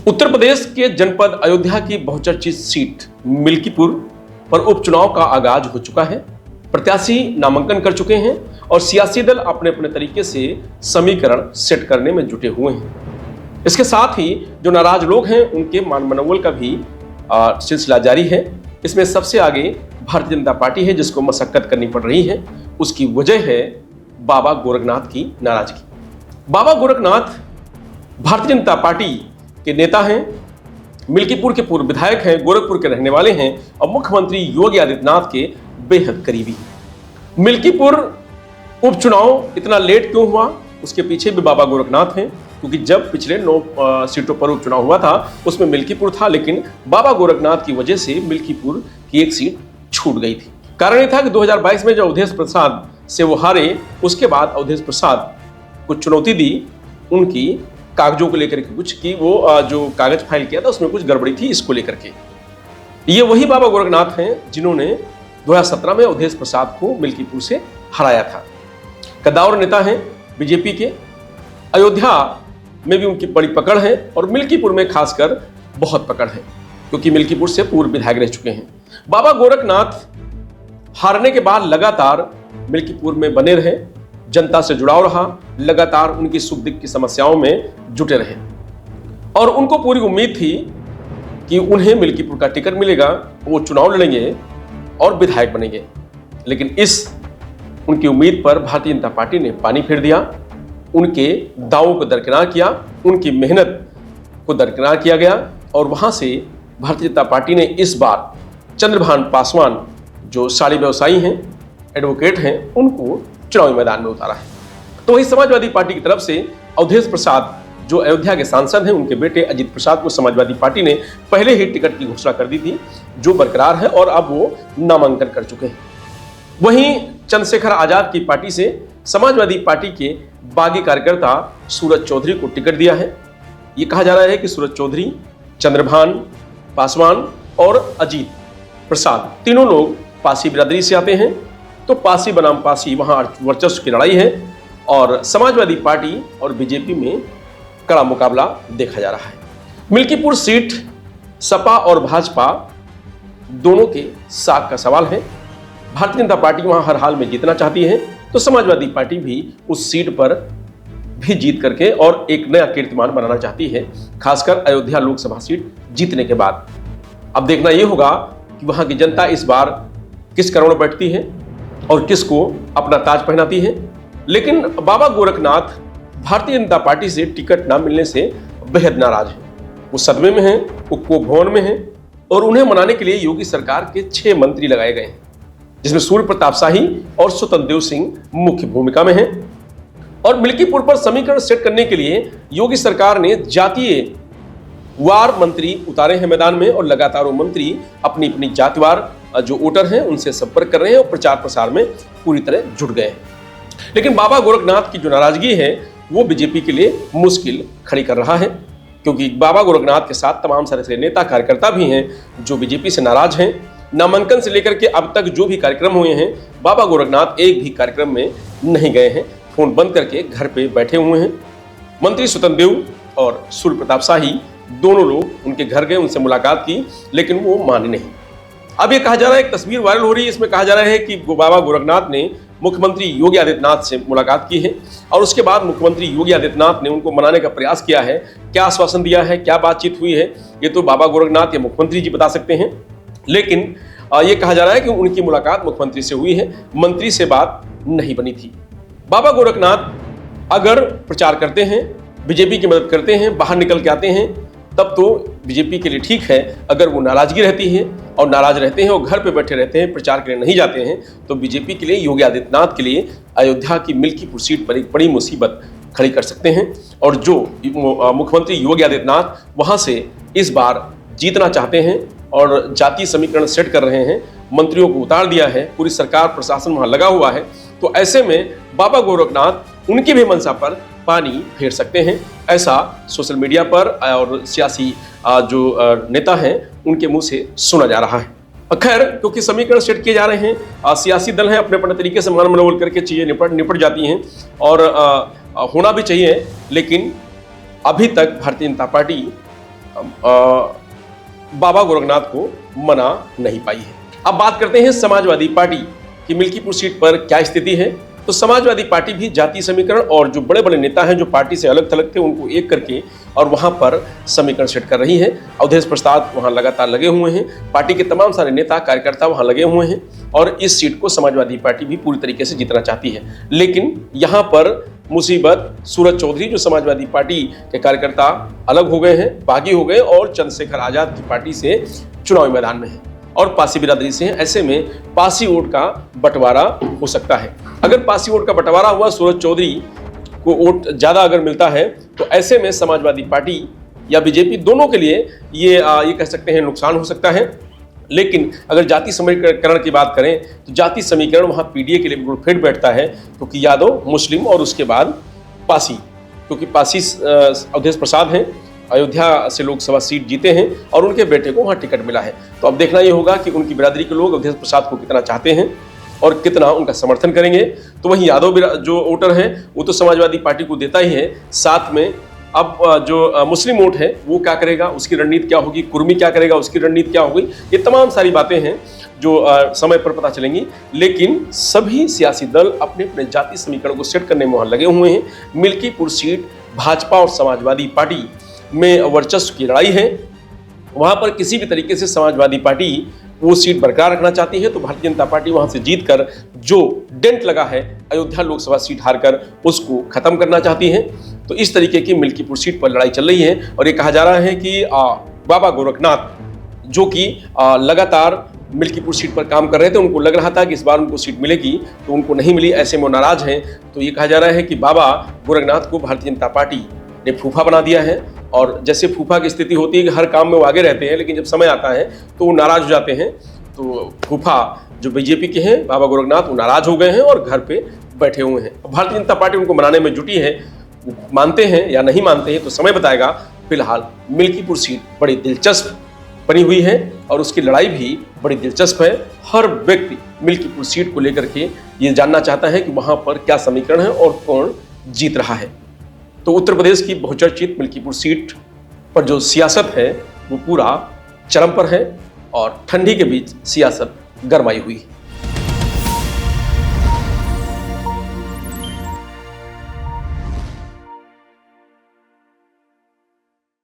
उत्तर प्रदेश के जनपद अयोध्या की बहुचर्चित सीट मिल्कीपुर पर उपचुनाव का आगाज हो चुका है। प्रत्याशी नामांकन कर चुके हैं और सियासी दल अपने अपने तरीके से समीकरण सेट करने में जुटे हुए हैं। इसके साथ ही जो नाराज लोग हैं उनके मान मनोबल का भी सिलसिला जारी है। इसमें सबसे आगे भारतीय जनता पार्टी है, जिसको मशक्कत करनी पड़ रही है। उसकी वजह है बाबा गोरखनाथ की नाराजगी। बाबा गोरखनाथ भारतीय जनता पार्टी के नेता हैं, मिल्कीपुर के पूर्व विधायक हैं, गोरखपुर के रहने वाले हैं और मुख्यमंत्री योगी आदित्यनाथ के बेहद करीबी। मिल्कीपुर उपचुनाव इतना लेट क्यों हुआ, उसके पीछे भी बाबा गोरखनाथ हैं, क्योंकि जब पिछले 9 सीटों पर उपचुनाव हुआ था उसमें मिल्कीपुर था, लेकिन बाबा गोरखनाथ की वजह से मिल्कीपुर की एक सीट छूट गई थी। कारण यह था कि 2022 में जब अवधेश प्रसाद से वो हारे, उसके बाद अवधेश प्रसाद कुछ चुनौती दी उनकी कागजों को लेकर के, कुछ कि वो जो कागज फाइल किया था उसमें कुछ गड़बड़ी थी, इसको लेकर के। ये वही बाबा गोरखनाथ हैं जिन्होंने 2017 में अवधेश प्रसाद को मिल्कीपुर से हराया था। कद्दावर नेता हैं बीजेपी के। अयोध्या में भी उनकी बड़ी पकड़ है और मिल्कीपुर में खासकर बहुत पकड़ है, क्योंकि मिल्कीपुर से पूर्व विधायक रह चुके हैं। बाबा गोरखनाथ हारने के बाद लगातार मिल्कीपुर में बने रहे, जनता से जुड़ाव रहा, लगातार उनकी सुख दुख की समस्याओं में जुटे रहे और उनको पूरी उम्मीद थी कि उन्हें मिल्कीपुर का टिकट मिलेगा, वो चुनाव लड़ेंगे और विधायक बनेंगे। लेकिन इस उनकी उम्मीद पर भारतीय जनता पार्टी ने पानी फेर दिया, उनके दावों को दरकिनार किया, उनकी मेहनत को दरकिनार किया गया और वहां से भारतीय जनता पार्टी ने इस बार चंद्रभान पासवान, जो साड़ी व्यवसायी हैं, एडवोकेट हैं, उनको चुनावी मैदान में उतारा है। तो वही समाजवादी पार्टी की तरफ से अवधेश प्रसाद, जो अयोध्या के सांसद हैं, उनके बेटे अजीत प्रसाद को समाजवादी पार्टी ने पहले ही टिकट की घोषणा कर दी थी, जो बरकरार है और अब वो नामांकन कर चुके हैं। वहीं चंद्रशेखर आजाद की पार्टी से समाजवादी पार्टी के बागी कार्यकर्ता सूरज चौधरी को टिकट दिया है। ये कहा जा रहा है कि सूरज चौधरी, चंद्रभान पासवान और अजीत प्रसाद तीनों लोग पासी बिरादरी से आते हैं, तो पासी बनाम पासी वहां वर्चस्व की लड़ाई है और समाजवादी पार्टी और बीजेपी में कड़ा मुकाबला देखा जा रहा है। मिल्कीपुर सीट सपा और भाजपा दोनों के साख का सवाल है। भारतीय जनता पार्टी वहां हर हाल में जीतना चाहती है, तो समाजवादी पार्टी भी उस सीट पर भी जीत करके और एक नया कीर्तिमान बनाना चाहती है, खासकर अयोध्या लोकसभा सीट जीतने के बाद। अब देखना यह होगा कि वहां की जनता इस बार किस करोड़ बैठती है और किसको अपना ताज पहनाती है। लेकिन बाबा गोरखनाथ भारतीय जनता पार्टी से टिकट ना मिलने से बेहद नाराज हैं। वो सदमे में हैं, वो कोप भवन में हैं और उन्हें मनाने के लिए योगी सरकार के 6 मंत्री लगाए गए हैं, जिसमें सूर्य प्रताप शाही और स्वतंत्र देव सिंह मुख्य भूमिका में हैं। और मिल्कीपुर पर समीकरण सेट करने के लिए योगी सरकार ने जातीय वार मंत्री उतारे हैं मैदान में और लगातार वो मंत्री अपनी अपनी जातिवार जो वोटर हैं उनसे संपर्क कर रहे हैं और प्रचार प्रसार में पूरी तरह जुट गए हैं। लेकिन बाबा गोरखनाथ की जो नाराजगी है वो बीजेपी के लिए मुश्किल खड़ी कर रहा है, क्योंकि बाबा गोरखनाथ के साथ तमाम सारे नेता कार्यकर्ता भी हैं जो बीजेपी से नाराज हैं। नामांकन से लेकर के अब तक जो भी कार्यक्रम हुए हैं, बाबा गोरखनाथ एक भी कार्यक्रम में नहीं गए हैं, फोन बंद करके घर पे बैठे हुए हैं। मंत्री स्वतंत्र देव और सूर्य प्रताप शाही दोनों लोग उनके घर गए, उनसे मुलाकात की, लेकिन वो माने नहीं। अब ये कहा जा रहा है, एक तस्वीर वायरल हो रही है, इसमें कहा जा रहा है कि बाबा गोरखनाथ ने मुख्यमंत्री योगी आदित्यनाथ से मुलाकात की है और उसके बाद मुख्यमंत्री योगी आदित्यनाथ ने उनको मनाने का प्रयास किया है। क्या आश्वासन दिया है, क्या बातचीत हुई है, ये तो बाबा गोरखनाथ या मुख्यमंत्री जी बता सकते हैं। लेकिन ये कहा जा रहा है कि उनकी मुलाकात मुख्यमंत्री से हुई है, मंत्री से बात नहीं बनी थी। बाबा गोरखनाथ अगर प्रचार करते हैं, बीजेपी की मदद करते हैं, बाहर निकल के आते हैं, तब तो बीजेपी के लिए ठीक है। अगर वो नाराजगी रहती है और नाराज रहते हैं और घर पे बैठे रहते हैं, प्रचार के लिए नहीं जाते हैं, तो बीजेपी के लिए, योगी आदित्यनाथ के लिए अयोध्या की मिल्कीपुर सीट पर एक बड़ी मुसीबत खड़ी कर सकते हैं। और जो मुख्यमंत्री योगी आदित्यनाथ वहां से इस बार जीतना चाहते हैं और जातीय समीकरण सेट कर रहे हैं, मंत्रियों को उतार दिया है, पूरी सरकार प्रशासन वहां लगा हुआ है, तो ऐसे में बाबा गोरखनाथ उनकी भी मंशा पर पानी फेर सकते हैं। ऐसा सोशल मीडिया पर और सियासी जो नेता हैं उनके मुंह से सुना जा रहा है। खैर, क्योंकि समीकरण सेट किए जा रहे हैं, सियासी दल हैं, अपने अपने तरीके से मान मनोबल करके चीजें निपट जाती हैं और होना भी चाहिए। लेकिन अभी तक भारतीय जनता पार्टी बाबा गोरखनाथ को मना नहीं पाई है। अब बात करते हैं समाजवादी पार्टी की मिल्कीपुर सीट पर क्या स्थिति है। तो समाजवादी पार्टी भी जाति समीकरण और जो बड़े बड़े नेता हैं जो पार्टी से अलग थलग थे उनको एक करके और वहां पर समीकरण सेट कर रही है। अवधेश प्रसाद वहां लगातार लगे हुए हैं, पार्टी के तमाम सारे नेता कार्यकर्ता वहां लगे हुए हैं और इस सीट को समाजवादी पार्टी भी पूरी तरीके से जीतना चाहती है। लेकिन यहाँ पर मुसीबत, सूरज चौधरी जो समाजवादी पार्टी के कार्यकर्ता अलग हो गए हैं, बागी हो गए और चंद्रशेखर आजाद की पार्टी से चुनावी मैदान में है और पासी बिरादरी से हैं। ऐसे में पासी वोट का बंटवारा हो सकता है। अगर पासी वोट का बंटवारा हुआ, सूरज चौधरी को वोट ज्यादा अगर मिलता है तो ऐसे में समाजवादी पार्टी या बीजेपी दोनों के लिए ये कह सकते हैं नुकसान हो सकता है। लेकिन अगर जाति समीकरण की बात करें तो जाति समीकरण वहां पीडीए के लिए बिल्कुल फिट बैठता है, क्योंकि यादव, मुस्लिम और उसके बाद पासी, क्योंकि पासी अवधेश प्रसाद हैं, अयोध्या से लोकसभा सीट जीते हैं और उनके बेटे को वहां टिकट मिला है। तो अब देखना ये होगा कि उनकी बिरादरी के लोग अवधेश प्रसाद को कितना चाहते हैं और कितना उनका समर्थन करेंगे। तो वहीं यादव जो वोटर है वो तो समाजवादी पार्टी को देता ही है, साथ में अब जो मुस्लिम वोट है वो क्या करेगा, उसकी रणनीति क्या होगी, कुर्मी क्या करेगा, उसकी रणनीति क्या होगी, ये तमाम सारी बातें हैं जो समय पर पता चलेंगी। लेकिन सभी सियासी दल अपने अपने जाति समीकरण को सेट करने में वहां लगे हुए हैं। मिल्कीपुर सीट भाजपा और समाजवादी पार्टी में वर्चस्व की लड़ाई है। वहां पर किसी भी तरीके से समाजवादी पार्टी वो सीट बरकरार रखना चाहती है तो भारतीय जनता पार्टी वहां से जीतकर जो डेंट लगा है अयोध्या लोकसभा सीट हारकर उसको खत्म करना चाहती है। तो इस तरीके की मिल्कीपुर सीट पर लड़ाई चल रही है और ये कहा जा रहा है कि बाबा गोरखनाथ जो कि लगातार मिल्कीपुर सीट पर काम कर रहे थे, उनको लग रहा था कि इस बार उनको सीट मिलेगी, तो उनको नहीं मिली, ऐसे में नाराज हैं। तो ये कहा जा रहा है कि बाबा गोरखनाथ को भारतीय जनता पार्टी ने फूफा बना दिया है और जैसे फूफा की स्थिति होती है कि हर काम में वो आगे रहते हैं, लेकिन जब समय आता है तो वो नाराज हो जाते हैं। तो फूफा जो बीजेपी के हैं बाबा गोरखनाथ, वो नाराज हो गए हैं और घर पे बैठे हुए हैं। भारतीय जनता पार्टी उनको मनाने में जुटी है, मानते हैं या नहीं मानते हैं तो समय बताएगा। फिलहाल मिल्कीपुर सीट बड़ी दिलचस्प बनी हुई है और उसकी लड़ाई भी बड़ी दिलचस्प है। हर व्यक्ति मिल्कीपुर सीट को लेकर के ये जानना चाहता है कि वहां पर क्या समीकरण है और कौन जीत रहा है। तो उत्तर प्रदेश की बहुचर्चित मिल्कीपुर सीट पर जो सियासत है वो पूरा चरम पर है और ठंडी के बीच सियासत गरमाई हुई है।